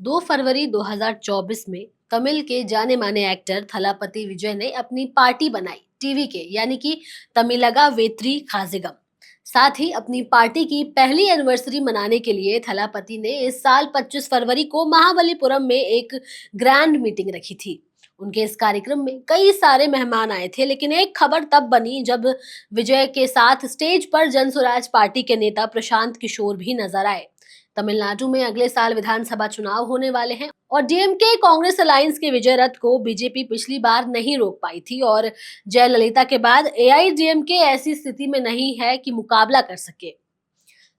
2 फरवरी 2024 में तमिल के जाने माने एक्टर थलापति विजय ने अपनी पार्टी बनाई टीवी के यानी कि तमिलगा वेत्री खाजिगम। साथ ही अपनी पार्टी की पहली एनिवर्सरी मनाने के लिए थलापति ने इस साल 25 फरवरी को महाबलीपुरम में एक ग्रैंड मीटिंग रखी थी। उनके इस कार्यक्रम में कई सारे मेहमान आए थे, लेकिन एक खबर तब बनी जब विजय के साथ स्टेज पर जनसुराज पार्टी के नेता प्रशांत किशोर भी नजर आए। तमिलनाडु में अगले साल विधानसभा चुनाव होने वाले हैं और डीएमके कांग्रेस अलायंस के विजय रथ को बीजेपी पिछली बार नहीं रोक पाई थी और जयललिता के बाद एआईडीएमके ऐसी स्थिति में नहीं है कि मुकाबला कर सके।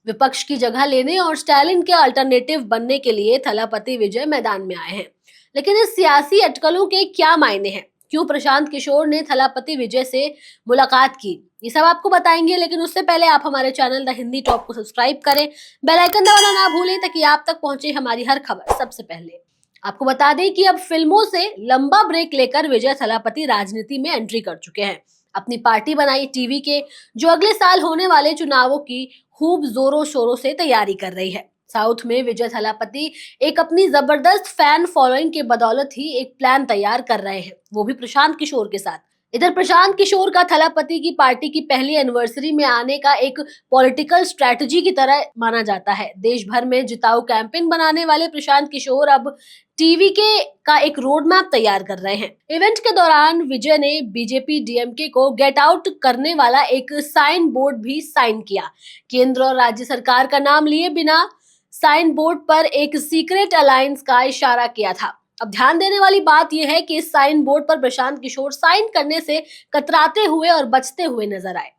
विपक्ष की जगह लेने और स्टालिन के अल्टरनेटिव बनने के लिए थलापति विजय मैदान में आए हैं। लेकिन इस सियासी अटकलों के क्या मायने हैं? क्यों प्रशांत किशोर ने थलापति विजय से मुलाकात की? ये सब आपको बताएंगे, लेकिन उससे पहले आप हमारे चैनल द हिंदी टॉप को सब्सक्राइब करें, बेल आइकन दबाना ना भूलें ताकि आप तक पहुंचे हमारी हर खबर सबसे पहले। आपको बता दें कि अब फिल्मों से लंबा ब्रेक लेकर विजय थलापति राजनीति में एंट्री कर चुके हैं। अपनी पार्टी बनाई टीवी के, जो अगले साल होने वाले चुनावों की खूब जोरों शोरों से तैयारी कर रही है। साउथ में विजय थलापति एक अपनी जबरदस्त फैन फॉलोइंग के बदौलत ही एक प्लान तैयार कर रहे हैं, वो भी प्रशांत किशोर के साथ। इधर प्रशांत किशोर का थलापति की पार्टी की पहली एनिवर्सरी में आने का एक पॉलिटिकल स्ट्रेटजी की तरह माना जाता है। देश भर में जिताऊ कैंपेन बनाने वाले प्रशांत किशोर अब टीवी के का एक रोड मैप तैयार कर रहे हैं। इवेंट के दौरान विजय ने बीजेपी डीएमके को गेट आउट करने वाला एक साइन बोर्ड भी साइन किया। केंद्र और राज्य सरकार का नाम लिए बिना साइन बोर्ड पर एक सीक्रेट अलायंस का इशारा किया था। अब ध्यान देने वाली बात यह है कि इस साइन बोर्ड पर प्रशांत किशोर साइन करने से कतराते हुए और बचते हुए नजर आए।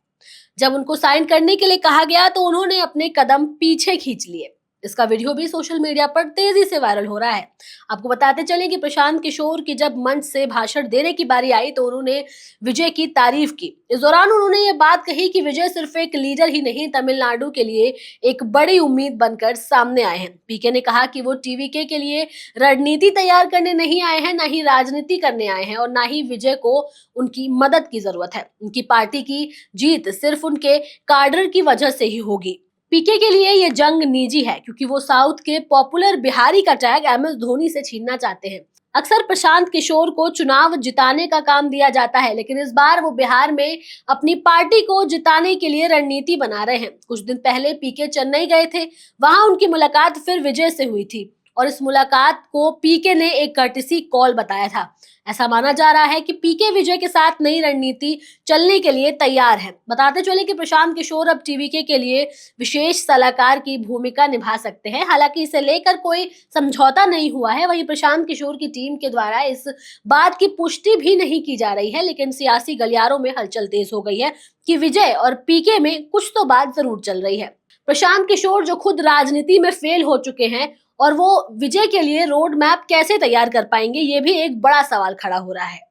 जब उनको साइन करने के लिए कहा गया तो उन्होंने अपने कदम पीछे खींच लिए। इसका वीडियो भी सोशल मीडिया पर तेजी से वायरल हो रहा है। आपको बताते चलें कि प्रशांत किशोर की जब मंच से भाषण देने की बारी आई तो उन्होंने विजय की तारीफ की। इस दौरान उन्होंने ये बात कही कि विजय सिर्फ एक लीडर ही नहीं, तमिलनाडु के लिए एक बड़ी उम्मीद बनकर सामने आए हैं। पीके ने कहा कि वो टीवीके के लिए रणनीति तैयार करने नहीं आए हैं, ना ही राजनीति करने आए हैं और ना ही विजय को उनकी मदद की जरूरत है। उनकी पार्टी की जीत सिर्फ उनके काडर की वजह से ही होगी। पीके के लिए ये जंग निजी है क्योंकि वो साउथ के पॉपुलर बिहारी का टैग एमएस धोनी से छीनना चाहते हैं। अक्सर प्रशांत किशोर को चुनाव जिताने का काम दिया जाता है, लेकिन इस बार वो बिहार में अपनी पार्टी को जिताने के लिए रणनीति बना रहे हैं। कुछ दिन पहले पीके चेन्नई गए थे, वहां उनकी मुलाकात फिर विजय से हुई थी और इस मुलाकात को पीके ने एक कर्टिसी कॉल बताया था। ऐसा माना जा रहा है कि पीके विजय के साथ नई रणनीति चलने के लिए तैयार है। बताते चले कि प्रशांत किशोर अब टीवीके के लिए विशेष सलाहकार की भूमिका निभा सकते हैं। हालांकि इसे लेकर कोई समझौता नहीं हुआ है। वहीं प्रशांत किशोर की टीम के द्वारा इस बात की पुष्टि भी नहीं की जा रही है, लेकिन सियासी गलियारों में हलचल तेज हो गई है कि विजय और पीके में कुछ तो बात जरूर चल रही है। प्रशांत किशोर जो खुद राजनीति में फेल हो चुके हैं और वो विजय के लिए रोड मैप कैसे तैयार कर पाएंगे, ये भी एक बड़ा सवाल खड़ा हो रहा है।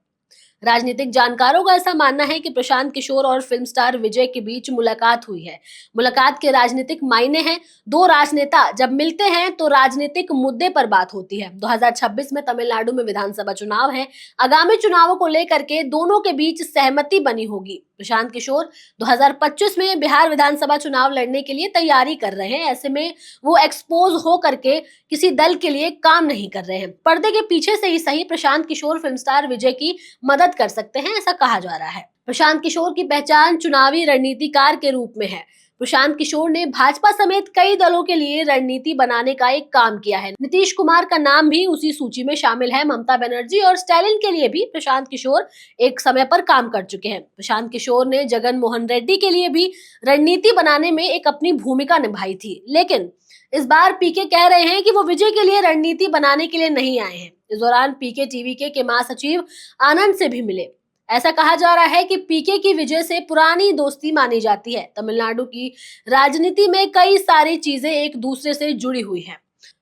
राजनीतिक जानकारों का ऐसा मानना है कि प्रशांत किशोर और फिल्म स्टार विजय के बीच मुलाकात हुई है। मुलाकात के राजनीतिक मायने हैं। दो राजनेता जब मिलते हैं तो राजनीतिक मुद्दे पर बात होती है। 2026 में तमिलनाडु में विधानसभा चुनाव है। आगामी चुनावों को लेकर के दोनों के बीच सहमति बनी होगी। प्रशांत किशोर 2025 में बिहार विधानसभा चुनाव लड़ने के लिए तैयारी कर रहे हैं। ऐसे में वो एक्सपोज हो करके किसी दल के लिए काम नहीं कर रहे हैं। पर्दे के पीछे से ही सही प्रशांत किशोर फिल्म स्टार विजय की मदद कर सकते हैं, ऐसा कहा जा रहा है। प्रशांत किशोर की पहचान चुनावी रणनीतिकार के रूप में है। प्रशांत किशोर ने भाजपा समेत कई दलों के लिए रणनीति बनाने का एक काम किया है। नीतीश कुमार का नाम भी उसी सूची में शामिल है। ममता बनर्जी और स्टालिन के लिए भी प्रशांत किशोर एक समय पर काम कर चुके हैं। प्रशांत किशोर ने जगन मोहन रेड्डी के लिए भी रणनीति बनाने में एक अपनी भूमिका निभाई थी, लेकिन इस बार पीके कह रहे हैं कि वो विजय के लिए रणनीति बनाने के लिए नहीं आए हैं। इस दौरान पीके टीवीके के महासचिव आनंद से भी मिले। ऐसा कहा जा रहा है कि पीके की विजय से पुरानी दोस्ती मानी जाती है। तमिलनाडु की राजनीति में कई सारी चीजें एक दूसरे से जुड़ी हुई हैं।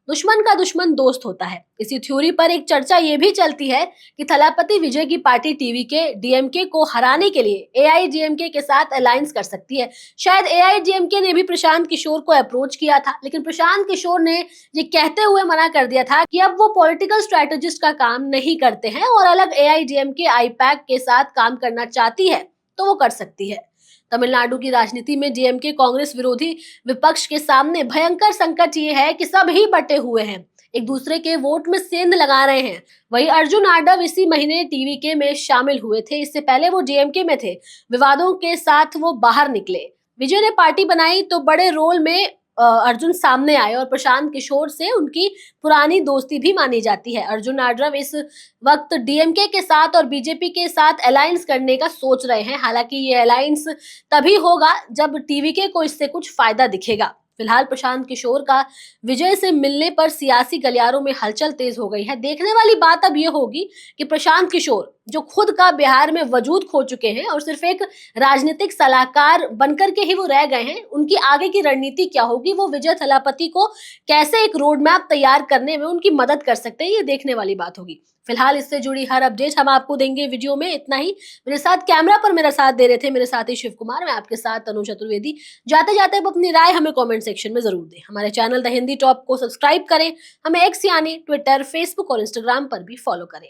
दुश्मन का दुश्मन दोस्त होता है। इसी थ्योरी पर एक चर्चा ये भी चलती है कि थलापति विजय की पार्टी टीवीके डीएमके को हराने के लिए एआईडीएमके के साथ अलायंस कर सकती है। शायद एआईडीएमके ने भी प्रशांत किशोर को अप्रोच किया था, लेकिन प्रशांत किशोर ने ये कहते हुए मना कर दिया था कि अब वो पॉलिटिकल स्ट्रेटेजिस्ट का काम नहीं करते हैं और अलग एआईडीएमके आईपैक के साथ काम करना चाहती है तो वो कर सकती है। तमिलनाडु की राजनीति में डीएमके कांग्रेस विरोधी विपक्ष के सामने भयंकर संकट ये है कि सब ही बटे हुए हैं। एक दूसरे के वोट में सेंध लगा रहे हैं। वहीं अर्जुन यादव इसी महीने टीवीके में शामिल हुए थे। इससे पहले वो डीएमके में थे। विवादों के साथ वो बाहर निकले। विजय ने पार्टी बनाई तो बड़े रोल में अर्जुन सामने आए और प्रशांत किशोर से उनकी पुरानी दोस्ती भी मानी जाती है। अर्जुन यादव इस वक्त डीएमके के साथ और बीजेपी के साथ अलायंस करने का सोच रहे हैं। हालांकि ये अलायंस तभी होगा जब टीवीके को इससे कुछ फायदा दिखेगा। फिलहाल प्रशांत किशोर का विजय से मिलने पर सियासी गलियारों में हलचल तेज हो गई है। देखने वाली बात अब ये होगी कि प्रशांत किशोर, जो खुद का बिहार में वजूद खो चुके हैं और सिर्फ एक राजनीतिक सलाहकार बनकर के ही वो रह गए हैं, उनकी आगे की रणनीति क्या होगी, वो विजय थलापति को कैसे एक रोड मैप तैयार करने में उनकी मदद कर सकते हैं, ये देखने वाली बात होगी। फिलहाल इससे जुड़ी हर अपडेट हम आपको देंगे वीडियो में। इतना ही। मेरे साथ कैमरा पर मेरा साथ दे रहे थे मेरे साथी शिव कुमार, मैं आपके साथ तनु चतुर्वेदी। जाते जाते आप अपनी राय हमें कमेंट सेक्शन में जरूर दें। हमारे चैनल द हिंदी टॉप को सब्सक्राइब करें। हमें एक्स यानी ट्विटर, फेसबुक और इंस्टाग्राम पर भी फॉलो करें।